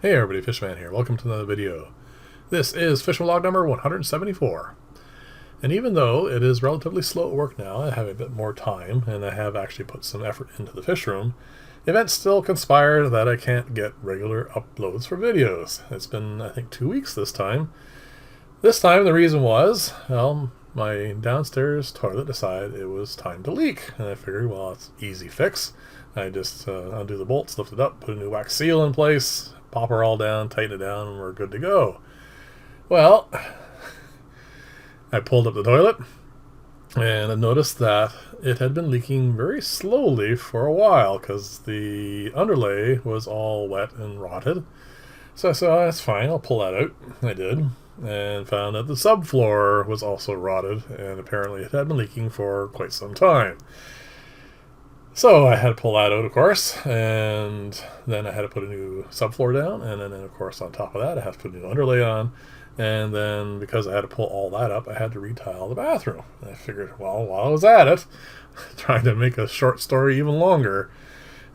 Hey everybody, Fishman here. Welcome to another video. This is fishing log number 174. And even though it is relatively slow at work now, I have a bit more time, and I have actually put some effort into the fish room, events still conspire that I can't get regular uploads for videos. It's been, I think, 2 weeks this time. This time the reason was, well, my downstairs toilet decided it was time to leak. And I figured, well, it's easy fix. I just undo the bolts, lift it up, put a new wax seal in place, pop her all down, tighten it down, and we're good to go. Well, I pulled up the toilet and I noticed that it had been leaking very slowly for a while because the underlay was all wet and rotted. So I said, oh, that's fine, I'll pull that out. I did, and found that the subfloor was also rotted, and apparently it had been leaking for quite some time. So I had to pull that out, of course, and then I had to put a new subfloor down, and then, of course, on top of that, I had to put a new underlay on, and then because I had to pull all that up, I had to retile the bathroom. And I figured, well, while I was at it, trying to make a short story even longer,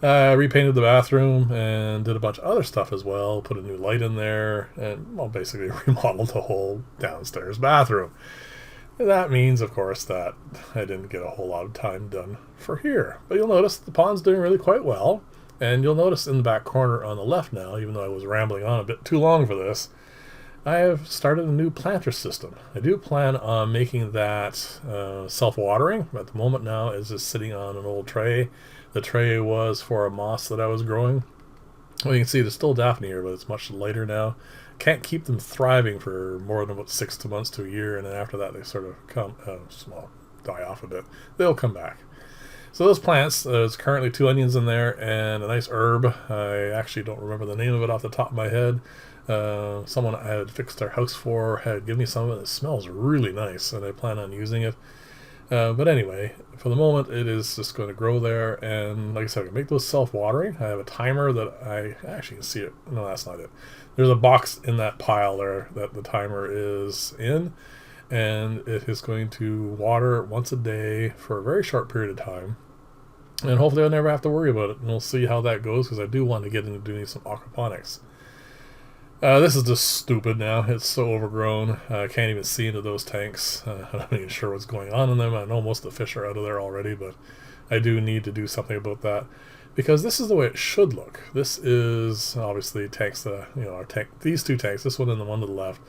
I repainted the bathroom and did a bunch of other stuff as well, put a new light in there, and, well, basically remodeled the whole downstairs bathroom. That means, of course, that I didn't get a whole lot of time done for here. But you'll notice the pond's doing really quite well. And you'll notice in the back corner on the left now, even though I was rambling on a bit too long for this, I have started a new planter system. I do plan on making that self-watering. At the moment now, it's just sitting on an old tray. The tray was for a moss that I was growing. Well, you can see there's still Daphne here, but it's much lighter now. Can't keep them thriving for more than about 6 months to a year, and then after that they sort of die off a bit. They'll come back. So those plants, there's currently 2 onions in there and a nice herb. I actually don't remember the name of it off the top of my head. Someone I had fixed their house for had given me some of it. It smells really nice, and I plan on using it. But anyway, for the moment, it is just going to grow there. And like I said, I can make those self-watering. I have a timer that I actually can see it. No, that's not it. There's a box in that pile there that the timer is in. And it is going to water once a day for a very short period of time. And hopefully I'll never have to worry about it. And we'll see how that goes, because I do want to get into doing some aquaponics. This is just stupid now. It's so overgrown. I can't even see into those tanks. I'm not even sure what's going on in them. I know most of the fish are out of there already, but I do need to do something about that, because this is the way it should look. This is obviously tanks that, our tank. These 2 tanks, this one and the one to the left,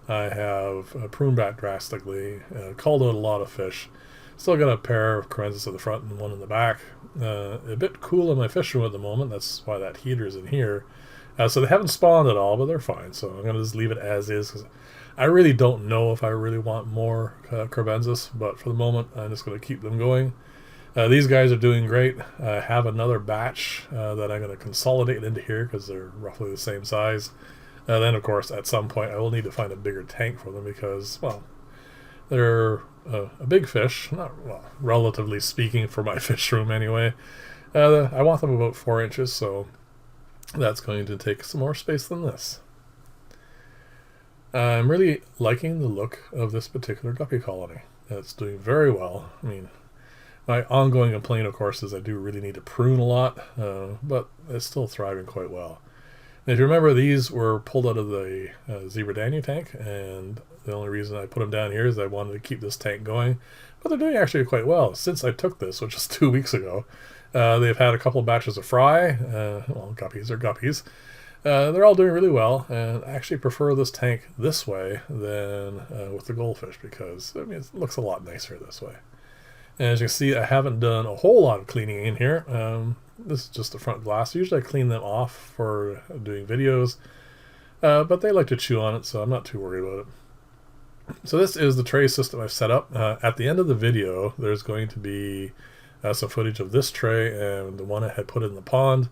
I have pruned back drastically, culled out a lot of fish. Still got a pair of Corensis at the front and one in the back. A bit cool in my fish room at the moment. That's why that heater's in here. So they haven't spawned at all, but they're fine. So I'm going to just leave it as is, because I really don't know if I really want more Corensis, but for the moment I'm just going to keep them going. These guys are doing great. I have another batch that I'm going to consolidate into here because they're roughly the same size. Then, of course, at some point I will need to find a bigger tank for them because, well, they're a big fish. Relatively speaking for my fish room anyway. I want them about 4 inches, so that's going to take some more space than this. I'm really liking the look of this particular guppy colony. It's doing very well. I mean, my ongoing complaint, of course, is I do really need to prune a lot, but it's still thriving quite well. And if you remember, these were pulled out of the Zebra Daniel tank, and the only reason I put them down here is I wanted to keep this tank going. But they're doing actually quite well. Since I took this, which is 2 weeks ago, they've had a couple of batches of fry. Guppies are guppies. They're all doing really well, and I actually prefer this tank this way than with the goldfish, because it looks a lot nicer this way. And as you can see, I haven't done a whole lot of cleaning in here. This is just the front glass. Usually I clean them off for doing videos, but they like to chew on it, so I'm not too worried about it. So this is the tray system I've set up. At the end of the video, there's going to be some footage of this tray and the one I had put in the pond.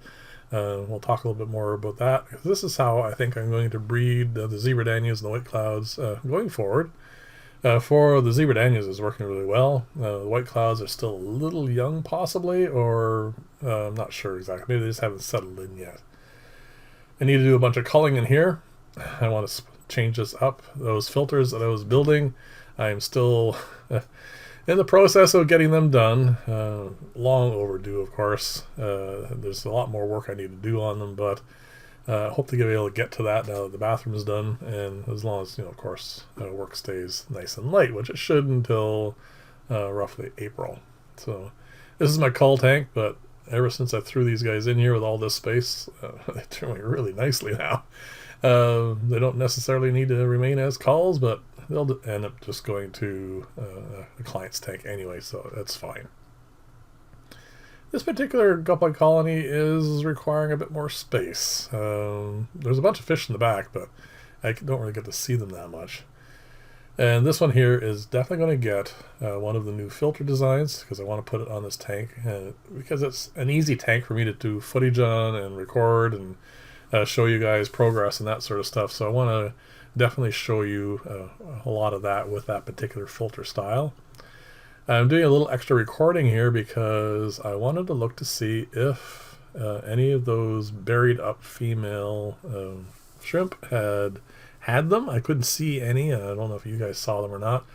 We'll talk a little bit more about that. This is how I think I'm going to breed the Zebra Daniels and the White Clouds going forward. For the Zebra Daniels, is working really well. The White Clouds are still a little young, possibly, or I'm not sure exactly. Maybe they just haven't settled in yet. I need to do a bunch of culling in here. I want to change this up. Those filters that I was building, I'm still in the process of getting them done. Long overdue, of course. There's a lot more work I need to do on them, but Hope to be able to get to that now that the bathroom is done, and as long as, of course, work stays nice and light, which it should until roughly April. So this is my cull tank, but ever since I threw these guys in here with all this space, they're doing really nicely now. They don't necessarily need to remain as culls, but they'll end up just going to a client's tank anyway, so that's fine. This particular guppi colony is requiring a bit more space. There's a bunch of fish in the back, but I don't really get to see them that much. And this one here is definitely going to get one of the new filter designs, because I want to put it on this tank, because it's an easy tank for me to do footage on and record and show you guys progress and that sort of stuff. So I want to definitely show you a lot of that with that particular filter style. I'm doing a little extra recording here because I wanted to look to see if any of those buried up female shrimp had them. I couldn't see any. I don't know if you guys saw them or not.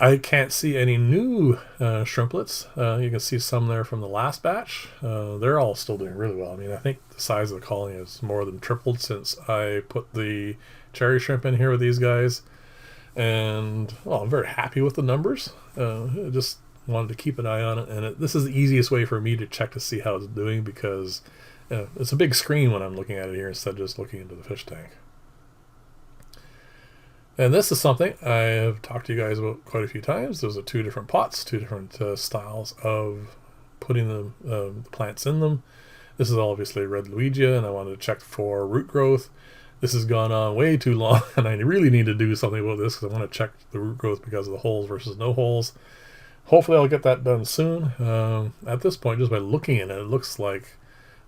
I can't see any new shrimplets. You can see some there from the last batch. They're all still doing really well. I mean, I think the size of the colony has more than tripled since I put the cherry shrimp in here with these guys. And, well, I'm very happy with the numbers. I just wanted to keep an eye on it. And this is the easiest way for me to check to see how it's doing, because it's a big screen when I'm looking at it here instead of just looking into the fish tank. And this is something I have talked to you guys about quite a few times. Those are two different pots, two different styles of putting the plants in them. This is obviously red Luigia, and I wanted to check for root growth. This has gone on way too long, and I really need to do something about this because I want to check the root growth because of the holes versus no holes. Hopefully I'll get that done soon. At this point, just by looking at it, it looks like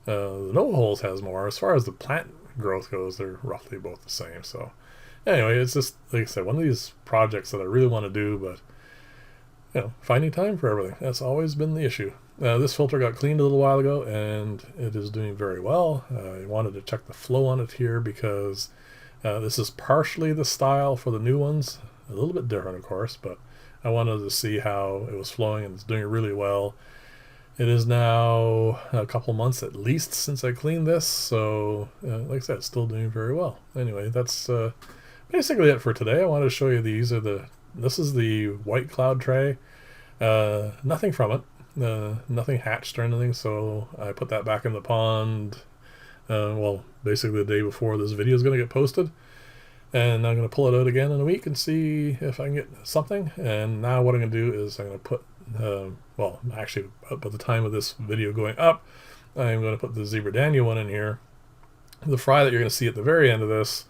the no holes has more. As far as the plant growth goes, they're roughly both the same. So anyway, it's just, like I said, one of these projects that I really want to do, but finding time for everything. That's always been the issue. This filter got cleaned a little while ago, and it is doing very well. I wanted to check the flow on it here because this is partially the style for the new ones. A little bit different, of course, but I wanted to see how it was flowing, and it's doing really well. It is now a couple months at least since I cleaned this, so like I said, it's still doing very well. Anyway, that's basically it for today. I wanted to show you this is the white cloud tray. Nothing from it. Nothing hatched or anything, so I put that back in the pond well, basically the day before this video is going to get posted, and I'm going to pull it out again in a week and see if I can get something. And now what I'm going to do is I'm going to put well, actually by the time of this video going up, I'm going to put the Zebra Daniel one in here. The fry that you're going to see at the very end of this,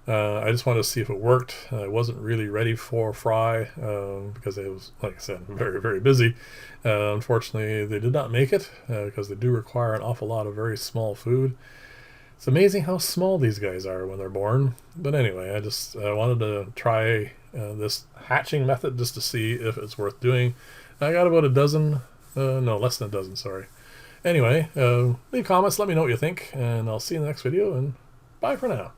I just wanted to see if it worked. I wasn't really ready for fry because it was, like I said, very, very busy. Unfortunately, they did not make it because they do require an awful lot of very small food. It's amazing how small these guys are when they're born. But anyway, I just wanted to try this hatching method just to see if it's worth doing. I got about a dozen, no, less than a dozen, sorry. Anyway, leave comments, let me know what you think, and I'll see you in the next video, and bye for now.